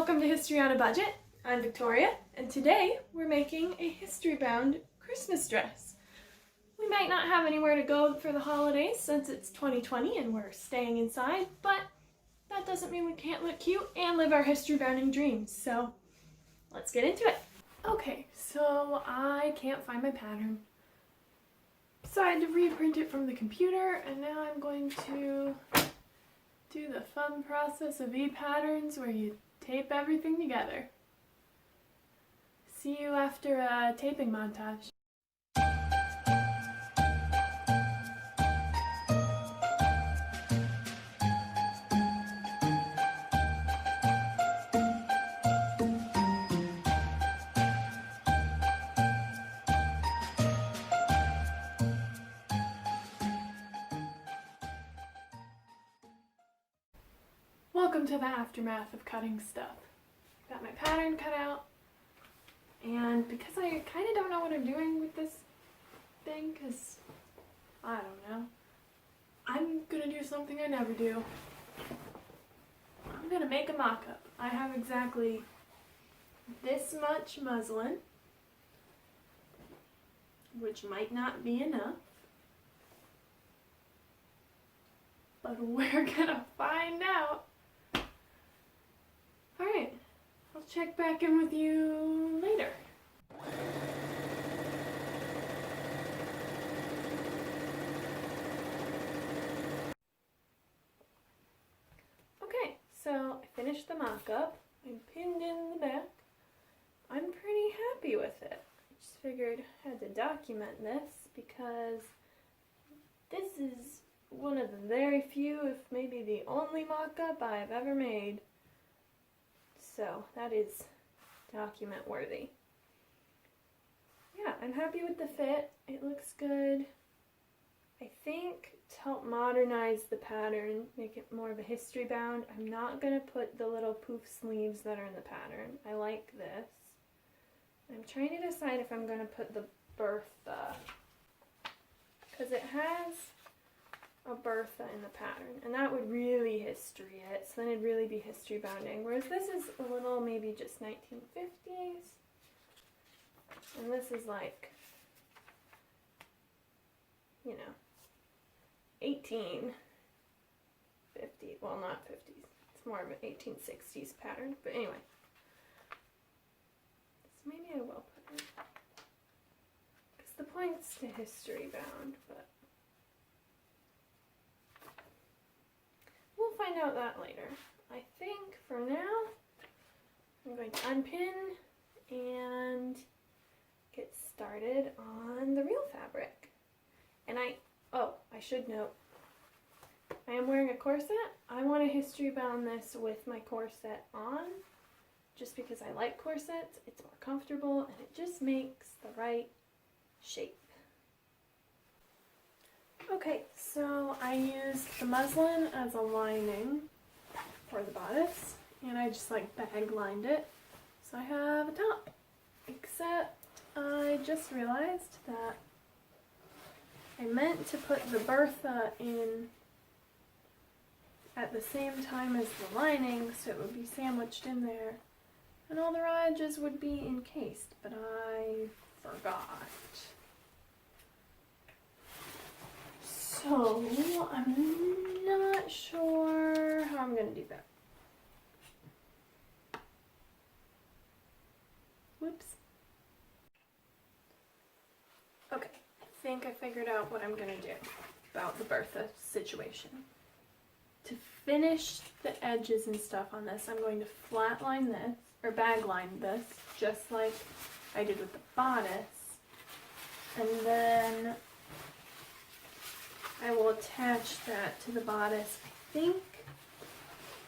Welcome to History on a Budget. I'm Victoria, and today we're making a history-bound Christmas dress. We might not have anywhere to go for the holidays since it's 2020 and we're staying inside, but that doesn't mean we can't look cute and live our history-bounding dreams, so let's get into it. Okay, so I can't find my pattern. So I had to reprint it from the computer, and now I'm going to do the fun process of e-patterns where you tape everything together. See you after a taping montage. Welcome to the aftermath of cutting stuff. Got my pattern cut out, and because I kind of don't know what I'm doing with this thing, because I don't know, I'm gonna do something I never do. I'm gonna make a mock-up. I have exactly this much muslin, which might not be enough, but we're gonna find out. Alright, I'll check back in with you later. Okay, so I finished the mock-up. I'm pinned in the back. I'm pretty happy with it. I just figured I had to document this because this is one of the very few, if maybe the only mock-up I've ever made. So that is document worthy. Yeah, I'm happy with the fit. It looks good. I think to help modernize the pattern, make it more of a history bound, I'm not going to put the little poof sleeves that are in the pattern. I like this. I'm trying to decide if I'm going to put the Bertha, because it has a Bertha in the pattern, and that would really history it, so then it'd really be history bounding, whereas this is a little maybe just 1950s, and this is like, you know, 1850, well not 50s, it's more of an 1860s pattern, but anyway, so maybe I will put it, because the point's to history bound, but we'll find out that later. I think for now, I'm going to unpin and get started on the real fabric. And I should note, I am wearing a corset. I want to history bound this with my corset on, just because I like corsets. It's more comfortable and it just makes the right shape. Okay, so I used the muslin as a lining for the bodice, and I just like bag lined it, so I have a top. Except I just realized that I meant to put the Bertha in at the same time as the lining, so it would be sandwiched in there, and all the raw edges would be encased, but I forgot. So, I'm not sure how I'm going to do that. Whoops. Okay, I think I figured out what I'm going to do about the Bertha situation. To finish the edges and stuff on this, I'm going to flat line this, or bag line this, just like I did with the bodice. And then I will attach that to the bodice. I think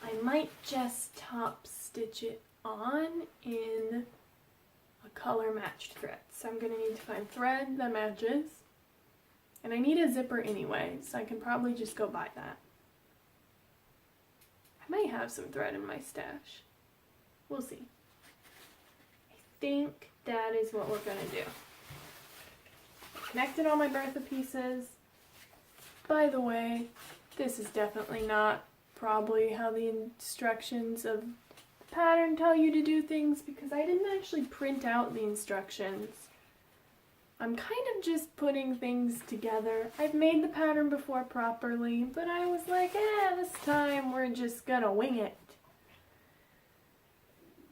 I might just top stitch it on in a color matched thread. So I'm going to need to find thread that matches. And I need a zipper anyway, so I can probably just go buy that. I might have some thread in my stash. We'll see. I think that is what we're going to do. Connected all my Bertha pieces. By the way, this is definitely not probably how the instructions of pattern tell you to do things because I didn't actually print out the instructions. I'm kind of just putting things together. I've made the pattern before properly, but I was like, this time we're just gonna wing it.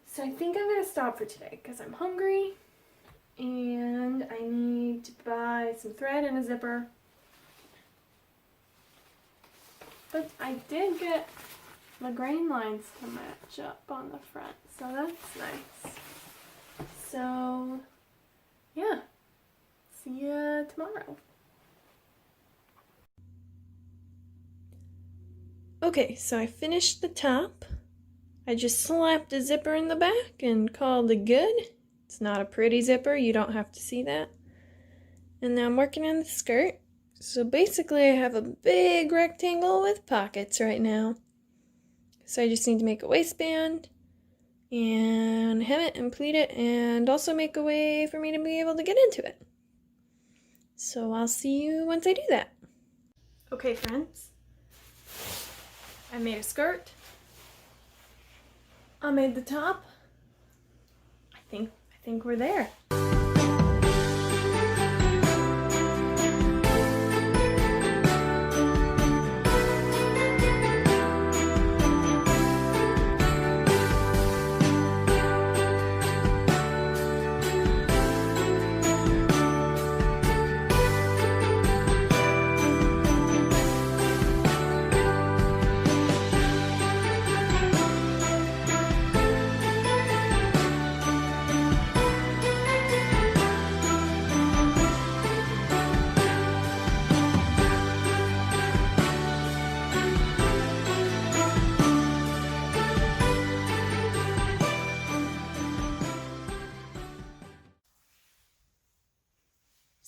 So I think I'm gonna stop for today because I'm hungry and I need to buy some thread and a zipper. But I did get the grain lines to match up on the front, so that's nice. So, yeah. See ya tomorrow. Okay, so I finished the top. I just slapped a zipper in the back and called it good. It's not a pretty zipper, you don't have to see that. And now I'm working on the skirt. So basically I have a big rectangle with pockets right now. So I just need to make a waistband and hem it and pleat it and also make a way for me to be able to get into it. So I'll see you once I do that. Okay, friends. I made a skirt. I made the top. I think we're there.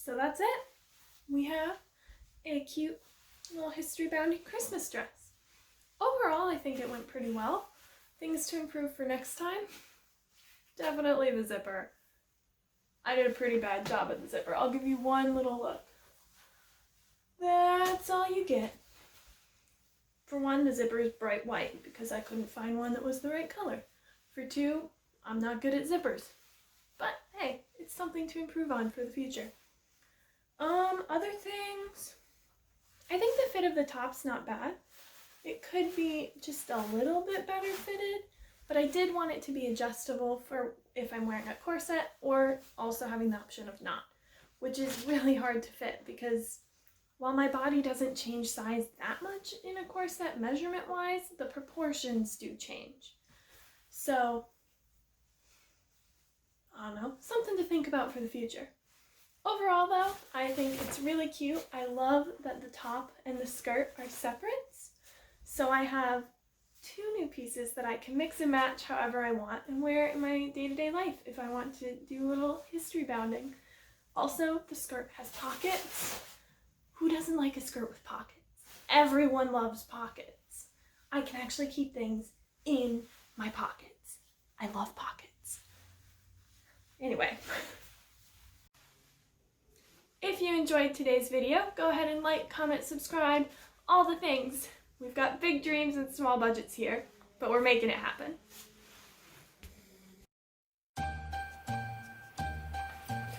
So that's it. We have a cute little history-bound Christmas dress. Overall, I think it went pretty well. Things to improve for next time. Definitely the zipper. I did a pretty bad job at the zipper. I'll give you one little look. That's all you get. For one, the zipper is bright white because I couldn't find one that was the right color. For two, I'm not good at zippers. But hey, it's something to improve on for the future. Other things, I think the fit of the top's not bad. It could be just a little bit better fitted, but I did want it to be adjustable for if I'm wearing a corset or also having the option of not, which is really hard to fit because while my body doesn't change size that much in a corset measurement-wise, the proportions do change. So, I don't know, something to think about for the future. Overall though, I think it's really cute. I love that the top and the skirt are separate. So I have two new pieces that I can mix and match however I want and wear in my day-to-day life if I want to do a little history bounding. Also, the skirt has pockets. Who doesn't like a skirt with pockets? Everyone loves pockets. I can actually keep things in my pockets. I love pockets. Anyway. If you enjoyed today's video, go ahead and like, comment, subscribe, all the things. We've got big dreams and small budgets here, but we're making it happen.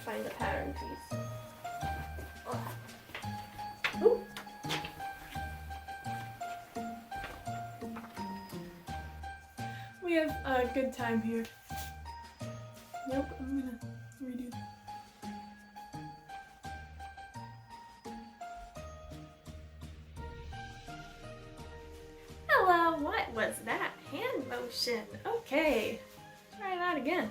Find the pattern piece. Ooh. We have a good time here. Nope, I'm gonna redo that. Hello, what was that hand motion? Okay, try that again.